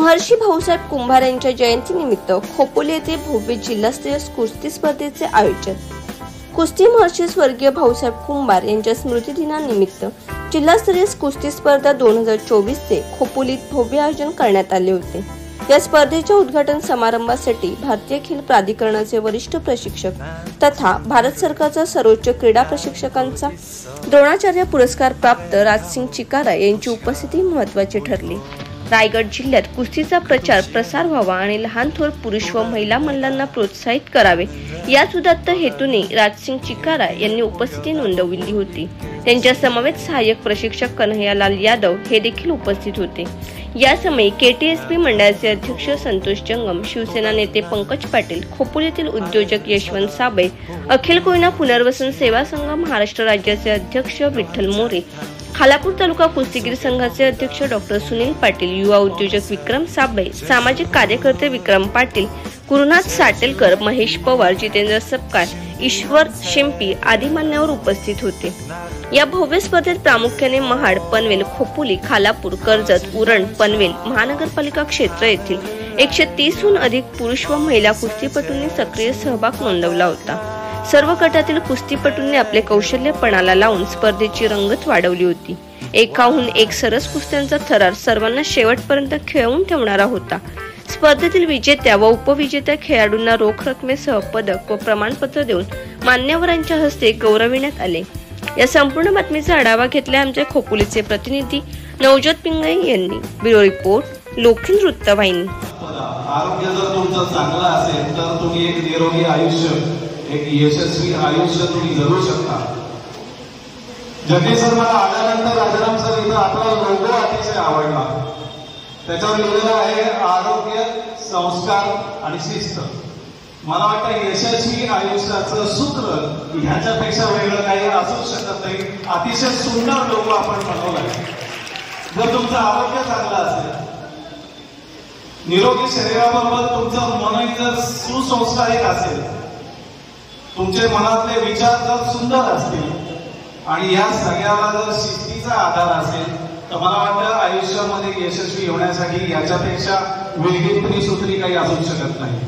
महर्षी भाऊसाहेब कुंभार यांच्या जयंतीनिमित्त खोपोली येथे भव्य जिल्हास्तरीय कुस्ती स्पर्धेचे आयोजन। कुस्ती महर्षी स्वर्गीय भाऊसाहेब कुंभार यांच्या स्मृतिदिनानिमित्त जिल्हास्तरीय कुस्ती स्पर्धा 2024 चे खोपोलीत भव्य आयोजन करण्यात आले होते। या स्पर्धेच्या उद्घाटन समारंभासाठी भारतीय खेल प्राधिकरणाचे वरिष्ठ प्रशिक्षक तथा भारत सरकारचा सर्वोच्च क्रीडा प्रशिक्षकांचा द्रोणाचार्य पुरस्कार प्राप्त राजसिंग चिकारा यांची उपस्थिती महत्त्वाची ठरली। रायगड जिल्ह्यात कुस्तीचा प्रचार प्रसार व्हावा आणि लहान थोर पुरुष व महिला मल्लांना प्रोत्साहित करावे याच उदात्त हेतूने राजसिंग चिकारा यांनी उपस्थिती नोंदवली होती। त्यांच्या समवेत सहाय्यक प्रशिक्षक कन्हैयालाल यादव हे देखील उपस्थित होते। या समय केटीएसपी मंडळाचे अध्यक्ष संतोष जंगम, शिवसेना नेते पंकज पाटील, खोपोलीतील उद्योजक यशवंत साबळे, अखिल कोयना पुनर्वसन सेवा संघ महाराष्ट्र राज्याचे अध्यक्ष विठ्ठल मोरे, खालापूर तालुका कुस्तीगीर संघाचे अध्यक्ष डॉक्टर सुनील पाटील, युवा उद्योजक विक्रम साबळे, सामाजिक कार्यकर्ते विक्रम पाटील, गुरुनाथ साटेलकर, महेश पवार, जितेंद्र सपकाळ, ईश्वर शिंपी आदी मान्यवर उपस्थित होते। या भव्य स्पर्धेत प्रामुख्याने महाड, पनवेल, खोपोली, खालापूर, कर्जत, उरण, पनवेल महानगरपालिका क्षेत्र येथील 130हून अधिक पुरुष व महिला कुस्तीपटूंनी सक्रिय सहभाग नोंदवला होता। सर्व गटातील कुस्तीपटूंनी आपले कौशल्य पणाला लावून स्पर्धेची रंगत वाढवली होती। एकाहून एक सरस कुस्त्यांचा थरार सर्वांना शेवटपर्यंत खेळवून ठेवणारा होता। स्पर्धेतील विजेत्या व उपविजेत्या खेळाडूंना रोख रकमेसह पदक व प्रमाणपत्र देऊन मान्यवरांच्या हस्ते गौरविण्यात आले। या संपूर्ण बातमीचा आढावा घेतला आमच्या खोपोलीचे प्रतिनिधी नवजोत पिंगळे यांनी। ब्युरो रिपोर्ट, लोखंड वृत्तवाहिनी। आरोग्य जर तुमचं चांगलं असेल तर तुम्ही एक निरोगी आयुष्य, एक यशस्वी आयुष्य तुम्ही जगू शकता। जगदीश सर मला आल्यानंतर राजाराम सर इथं आपला लोगो अतिशय आवडला। त्याच्यावर लिहिलेलं आहे आरोग्य, संस्कार आणि शिस्त। मला वाटतं यशस्वी आयुष्याचं सूत्र ह्याच्यापेक्षा वेगळं काही असू शकत नाही। अतिशय सुंदर लोगो आपण बनवलाय। जर तुमचं आरोग्य चांगलं असेल, निरोगी शरीराबरोबर तुमचं मनही जर सुसंस्कारित असेल, तुमचे मनातले विचार जर सुंदर असतील आणि या सगळ्याला जर शिस्तीचा आधार असेल तर मला वाटतं आयुष्यामध्ये यशस्वी होण्यासाठी याच्यापेक्षा वेगळी त्रिसूत्री काही असू शकत नाही।